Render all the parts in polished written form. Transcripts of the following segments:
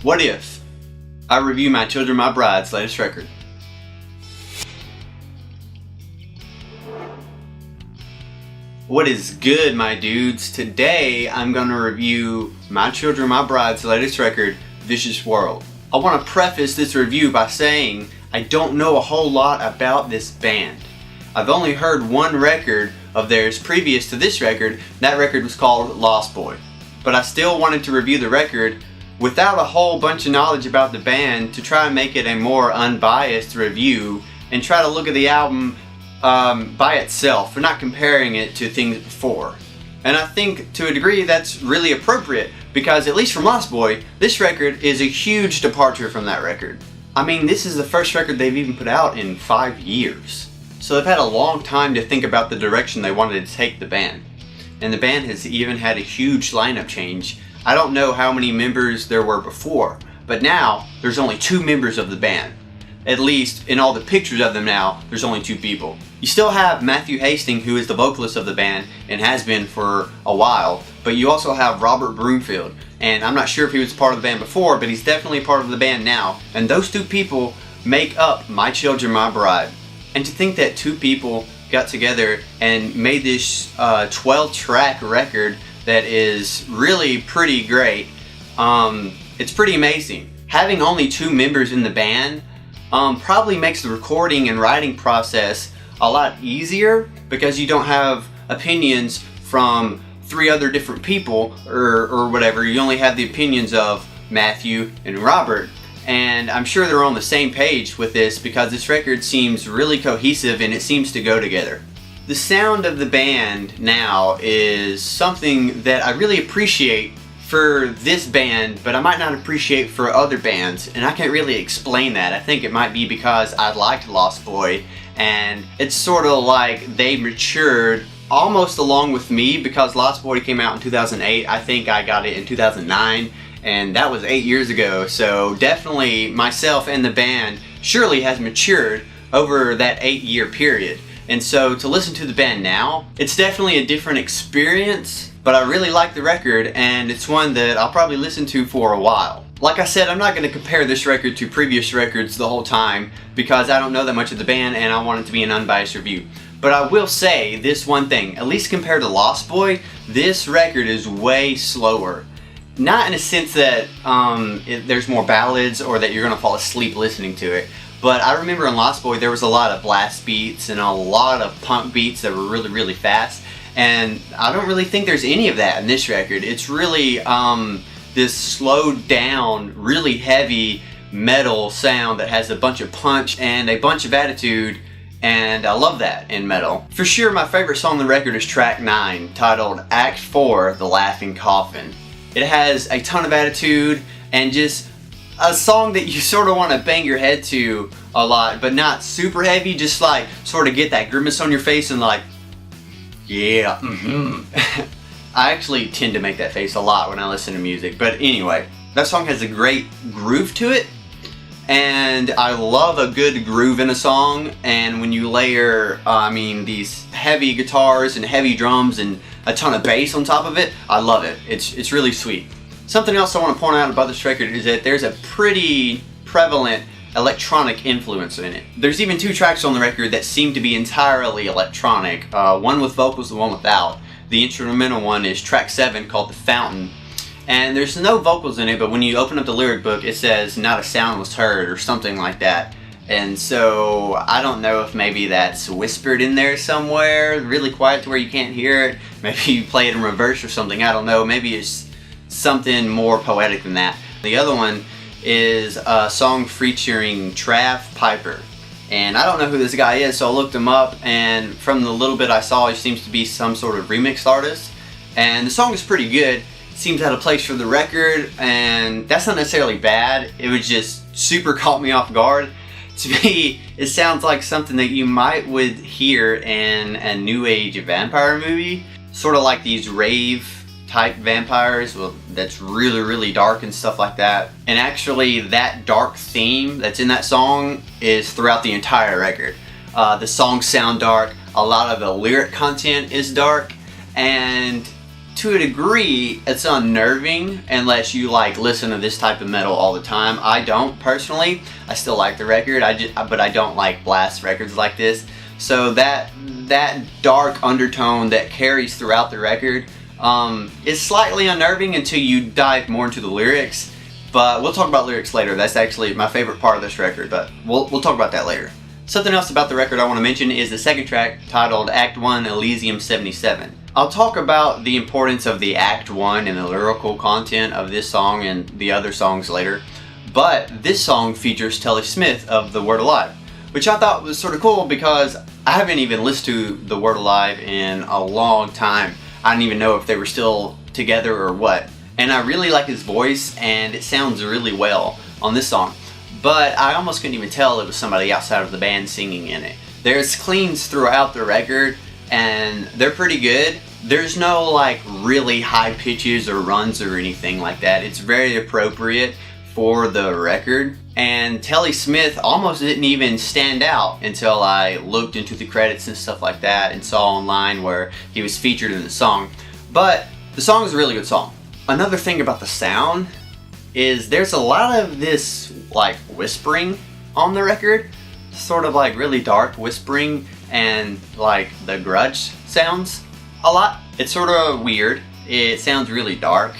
What if I review My Children, My Bride's latest record? What is good, my dudes? Today I'm going to review My Children, My Bride's latest record, Vicious World. I want to preface this review by saying I don't know a whole lot about this band. I've only heard one record of theirs previous to this record. That record was called Lost Boy. But I still wanted to review the record without a whole bunch of knowledge about the band to try and make it a more unbiased review and try to look at the album by itself. We're not comparing it to things before. And I think to a degree that's really appropriate because at least from Lost Boy, this record is a huge departure from that record. I mean, this is the first record they've even put out in 5 years. So they've had a long time to think about the direction they wanted to take the band. And the band has even had a huge lineup change. I don't know how many members there were before, but now there's only 2 members of the band. At least in all the pictures of them now, there's only 2 people. You still have Matthew Hastings, who is the vocalist of the band and has been for a while, but you also have Robert Broomfield, and I'm not sure if he was part of the band before, but he's definitely part of the band now, and those 2 people make up My Children, My Bride. And to think that 2 people got together and made this 12-track record that is really pretty great, it's pretty amazing. Having only 2 members in the band probably makes the recording and writing process a lot easier because you don't have opinions from 3 other different people or whatever. You only have the opinions of Matthew and Robert. And I'm sure they're on the same page with this because this record seems really cohesive and it seems to go together. The sound of the band now is something that I really appreciate for this band, but I might not appreciate for other bands, and I can't really explain that. I think it might be because I liked Lost Boy, and it's sort of like they matured almost along with me because Lost Boy came out in 2008. I think I got it in 2009, and that was 8 years ago, so definitely myself and the band surely has matured over that 8-year period. And so to listen to the band now, it's definitely a different experience, but I really like the record and it's one that I'll probably listen to for a while. Like I said, I'm not going to compare this record to previous records the whole time because I don't know that much of the band and I want it to be an unbiased review. But I will say this one thing, at least compared to Lost Boy, this record is way slower. Not in a sense that there's more ballads or that you're going to fall asleep listening to it. But I remember in Lost Boy there was a lot of blast beats and a lot of punk beats that were really, really fast. And I don't really think there's any of that in this record. It's really this slowed down, really heavy metal sound that has a bunch of punch and a bunch of attitude. And I love that in metal. For sure my favorite song on the record is track 9, titled Act 4, The Laughing Coffin. It has a ton of attitude and just a song that you sort of want to bang your head to a lot, but not super heavy, just like sort of get that grimace on your face and like, yeah, I actually tend to make that face a lot when I listen to music, but anyway, that song has a great groove to it, and I love a good groove in a song, and when you layer, these heavy guitars and heavy drums and a ton of bass on top of it, I love it. It's really sweet. Something else I want to point out about this record is that there's a pretty prevalent electronic influence in it. There's even 2 tracks on the record that seem to be entirely electronic, one with vocals and one without. The instrumental one is track 7 called The Fountain, and there's no vocals in it, but when you open up the lyric book it says not a sound was heard or something like that. And so I don't know if maybe that's whispered in there somewhere, really quiet to where you can't hear it. Maybe you play it in reverse or something, I don't know. Maybe it's something more poetic than that. The other one is a song featuring Trav Piper. And I don't know who this guy is, so I looked him up, and from the little bit I saw, he seems to be some sort of remix artist. And the song is pretty good. Seems out of place for the record, and that's not necessarily bad. It was just super caught me off guard. To me, it sounds like something that you would hear in a new age vampire movie. Sort of like these rave type vampires, well, that's really, really dark and stuff like that. And actually that dark theme that's in that song is throughout the entire record. The songs sound dark, a lot of the lyric content is dark, and to a degree, it's unnerving unless you like listen to this type of metal all the time. I don't personally. I still like the record, but I don't like blast records like this. So that dark undertone that carries throughout the record is slightly unnerving until you dive more into the lyrics. But we'll talk about lyrics later. That's actually my favorite part of this record, but we'll talk about that later. Something else about the record I want to mention is the second track, titled Act 1 Elysium 77. I'll talk about the importance of the Act 1 and the lyrical content of this song and the other songs later, but this song features Telly Smith of The Word Alive, which I thought was sort of cool because I haven't even listened to The Word Alive in a long time. I don't even know if they were still together or what. And I really like his voice, and it sounds really well on this song. But I almost couldn't even tell it was somebody outside of the band singing in it. There's cleans throughout the record, and they're pretty good. There's no like really high pitches or runs or anything like that. It's very appropriate for the record. And Telly Smith almost didn't even stand out until I looked into the credits and stuff like that and saw online where he was featured in the song. But the song is a really good song. Another thing about the sound is there's a lot of this like whispering on the record, sort of like really dark whispering, and like the grudge sounds a lot. It's sort of weird. It sounds really dark.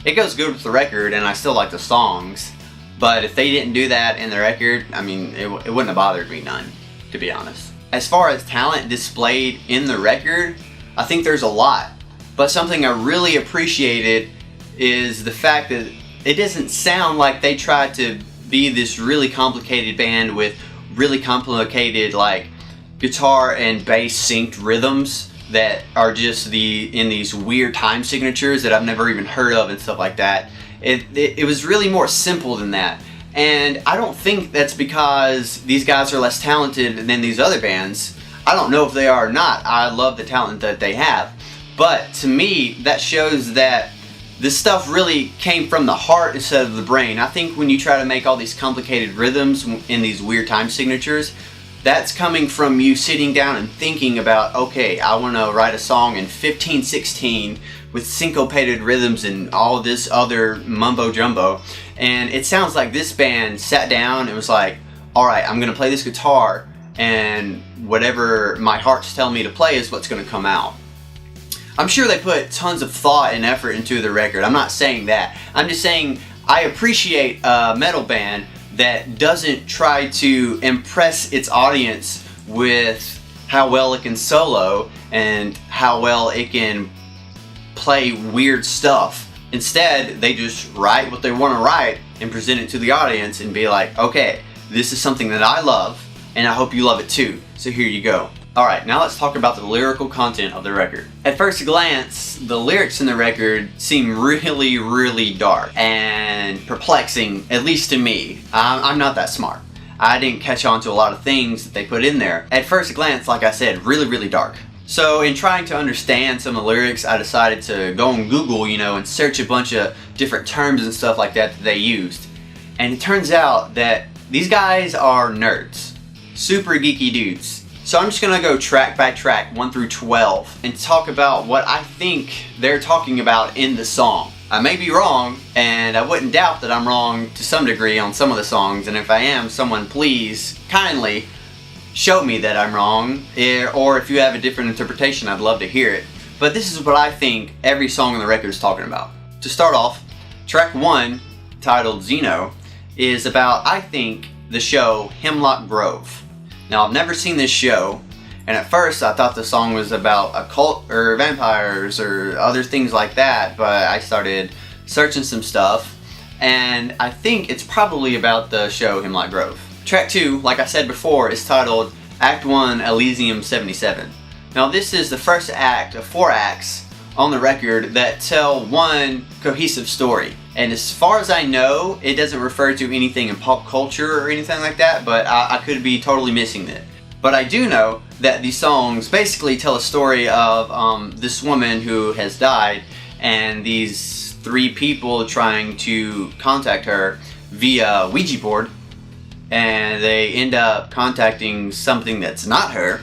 It goes good with the record, and I still like the songs, but if they didn't do that in the record, I mean, it wouldn't have bothered me none, to be honest. As far as talent displayed in the record, I think there's a lot. But something I really appreciated is the fact that it doesn't sound like they tried to be this really complicated band with really complicated like guitar and bass synced rhythms that are just in these weird time signatures that I've never even heard of and stuff like that. It was really more simple than that. And I don't think that's because these guys are less talented than these other bands. I don't know if they are or not. I love the talent that they have. But to me, that shows that this stuff really came from the heart instead of the brain. I think when you try to make all these complicated rhythms in these weird time signatures, that's coming from you sitting down and thinking about, okay, I want to write a song in 15/16 with syncopated rhythms and all this other mumbo jumbo. And it sounds like this band sat down and was like, alright, I'm going to play this guitar, and whatever my heart's telling me to play is what's going to come out. I'm sure they put tons of thought and effort into the record. I'm not saying that. I'm just saying I appreciate a metal band that doesn't try to impress its audience with how well it can solo and how well it can play weird stuff. Instead, they just write what they want to write and present it to the audience and be like, okay, this is something that I love and I hope you love it too. So here you go. Alright, now let's talk about the lyrical content of the record. At first glance, the lyrics in the record seem really, really dark and perplexing, at least to me. I'm not that smart. I didn't catch on to a lot of things that they put in there. At first glance, like I said, really, really dark. So in trying to understand some of the lyrics, I decided to go on Google, and search a bunch of different terms and stuff like that they used. And it turns out that these guys are nerds. Super geeky dudes. So I'm just gonna go track by track, 1 through 12, and talk about what I think they're talking about in the song. I may be wrong, and I wouldn't doubt that I'm wrong to some degree on some of the songs, and if I am, someone please kindly show me that I'm wrong, or if you have a different interpretation, I'd love to hear it. But this is what I think every song on the record is talking about. To start off, track 1, titled Xeno, is about, I think, the show Hemlock Grove. Now, I've never seen this show, and at first I thought the song was about a cult or vampires or other things like that, but I started searching some stuff, and I think it's probably about the show Hemlock Grove. Track 2, like I said before, is titled Act 1 Elysium 77. Now, this is the first act of 4 acts on the record that tell one cohesive story. And as far as I know, it doesn't refer to anything in pop culture or anything like that, but I could be totally missing it. But I do know that these songs basically tell a story of this woman who has died, and these 3 people trying to contact her via Ouija board, and they end up contacting something that's not her,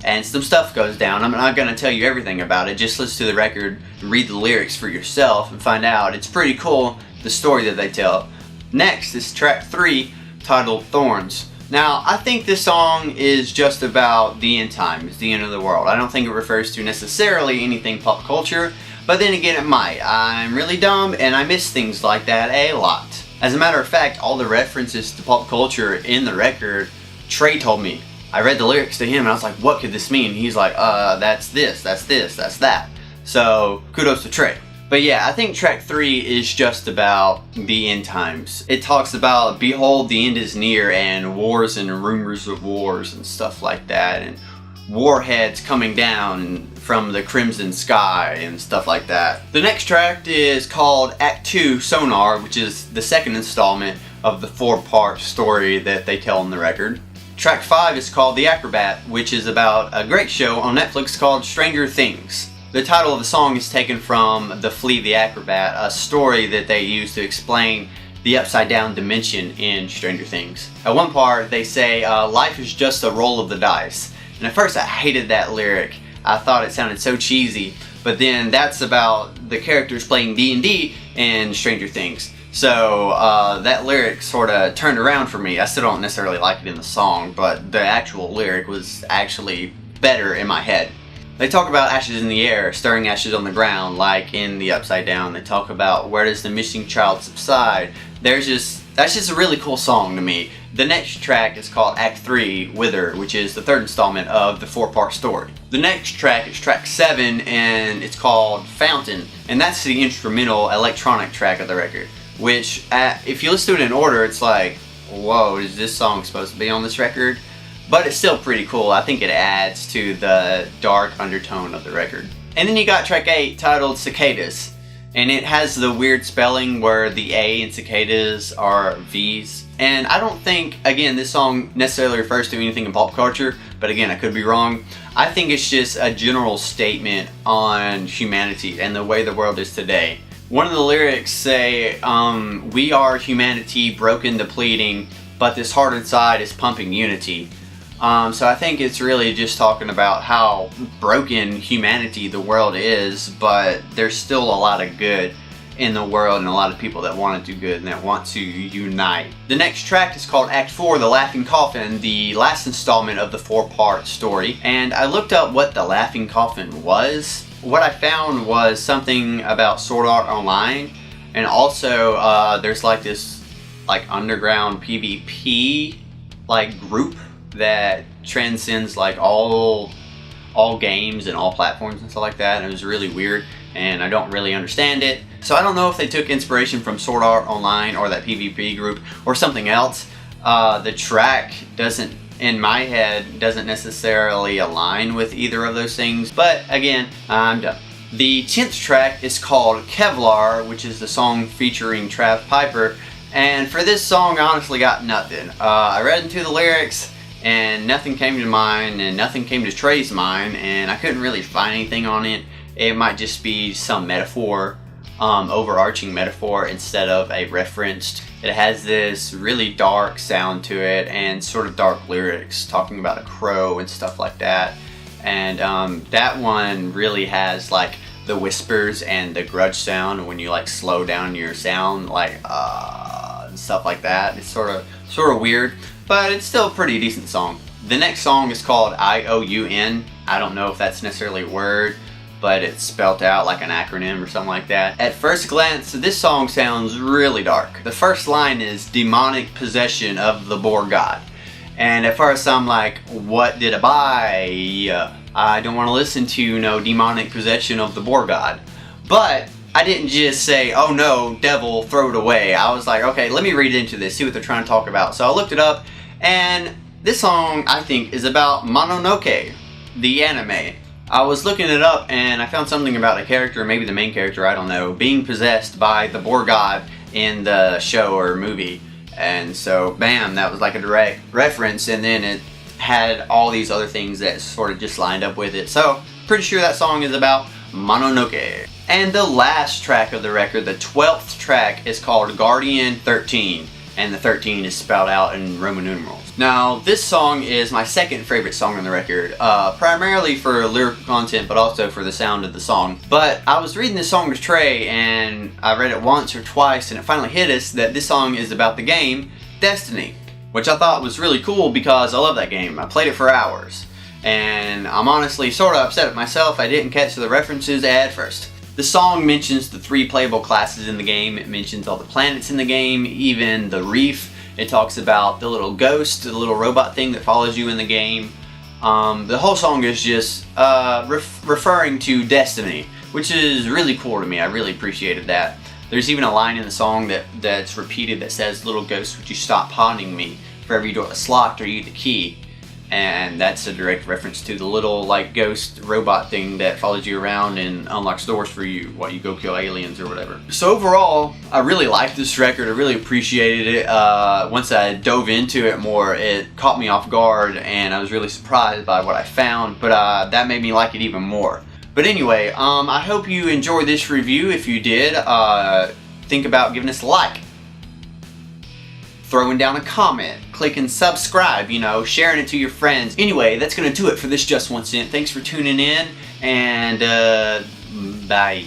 and some stuff goes down. I'm not going to tell you everything about it. Just listen to the record, read the lyrics for yourself, and find out. It's pretty cool, the story that they tell. Next is track 3, titled Thorns. Now, I think this song is just about the end times, the end of the world. I don't think it refers to necessarily anything pop culture, but then again it might. I'm really dumb and I miss things like that a lot. As a matter of fact, all the references to pop culture in the record, Trey told me. I read the lyrics to him and I was like, what could this mean? He's like, that's this, that's that. So, kudos to Trey. But yeah, I think track 3 is just about the end times. It talks about, behold, the end is near, and wars and rumors of wars and stuff like that, and warheads coming down from the crimson sky and stuff like that. The next track is called Act 2 Sonar, which is the second installment of the 4-part story that they tell in the record. Track 5 is called The Acrobat, which is about a great show on Netflix called Stranger Things. The title of the song is taken from The Flea the Acrobat, a story that they use to explain the upside down dimension in Stranger Things. At one part they say, life is just a roll of the dice. And at first I hated that lyric. I thought it sounded so cheesy. But then that's about the characters playing D&D in Stranger Things. So that lyric sort of turned around for me. I still don't necessarily like it in the song, but the actual lyric was actually better in my head. They talk about ashes in the air, stirring ashes on the ground, like in the Upside Down. They talk about where does the missing child subside. That's just a really cool song to me. The next track is called Act 3, Wither, which is the third installment of the 4-part story. The next track is track 7, and it's called Fountain, and that's the instrumental electronic track of the record. Which, if you listen to it in order, it's like, whoa, is this song supposed to be on this record? But it's still pretty cool. I think it adds to the dark undertone of the record. And then you got track 8 titled Cicadas. And it has the weird spelling where the A in cicadas are V's. And I don't think, again, this song necessarily refers to anything in pop culture, but again, I could be wrong. I think it's just a general statement on humanity and the way the world is today. One of the lyrics say, we are humanity, broken, depleting, but this heart inside is pumping unity. So I think it's really just talking about how broken humanity the world is, but there's still a lot of good in the world and a lot of people that want to do good and that want to unite. The next track is called Act 4, The Laughing Coffin, the last installment of the 4-part story. And I looked up what the Laughing Coffin was. What I found was something about Sword Art Online, and also there's like this underground PvP group that transcends all games and all platforms and stuff like that, and it was really weird and I don't really understand it. So I don't know if they took inspiration from Sword Art Online or that PvP group or something else. The track doesn't, in my head, doesn't necessarily align with either of those things, but again, I'm done. The 10th track is called Kevlar, which is the song featuring Trav Piper, and for this song I honestly got nothing. I read into the lyrics and nothing came to mind, and nothing came to Trey's mind, and I couldn't really find anything on it. It might just be some metaphor, overarching metaphor instead of a reference. It has this really dark sound to it and sort of dark lyrics talking about a crow and stuff like that. And that one really has the whispers and the grudge sound when you slow down your sound, and stuff like that. It's sort of weird, but it's still a pretty decent song. The next song is called IOUN. I don't know if that's necessarily a word, but it's spelt out like an acronym or something like that. At first glance, this song sounds really dark. The first line is demonic possession of the boar god. And at first I'm like, what did I buy? I don't want to listen to no demonic possession of the boar god. But I didn't just say, oh no, devil, throw it away. I was like, okay, let me read into this, see what they're trying to talk about. So I looked it up, and this song, I think, is about Mononoke, the anime. I was looking it up, and I found something about a character, maybe the main character, I don't know, being possessed by the boar god in the show or movie. And so, bam, that was like a direct reference, and then it had all these other things that sort of just lined up with it. So, pretty sure that song is about Mononoke. And the last track of the record, the 12th track, is called Guardian 13, and the 13 is spelled out in Roman numerals. Now, this song is my second favorite song on the record, primarily for lyrical content, but also for the sound of the song. But I was reading this song to Trey, and I read it once or twice, and it finally hit us that this song is about the game Destiny, which I thought was really cool because I love that game. I played it for hours, and I'm honestly sort of upset at myself I didn't catch the references at first. The song mentions the 3 playable classes in the game. It mentions all the planets in the game, even the reef. It talks about the little ghost, the little robot thing that follows you in the game. The whole song is just referring to Destiny, which is really cool to me. I really appreciated that. There's even a line in the song that's repeated that says, "Little ghost, would you stop haunting me? For every door that's locked, are you the key?" And that's a direct reference to the little like ghost robot thing that follows you around and unlocks doors for you while you go kill aliens or whatever. So overall, I really liked this record. I really appreciated it. Once I dove into it more, it caught me off guard and I was really surprised by what I found, but that made me like it even more. But anyway, I hope you enjoyed this review. If you did, think about giving us a like, throwing down a comment, clicking subscribe, you know, sharing it to your friends. Anyway, that's gonna do it for this Just 1 Cent. Thanks for tuning in, and bye.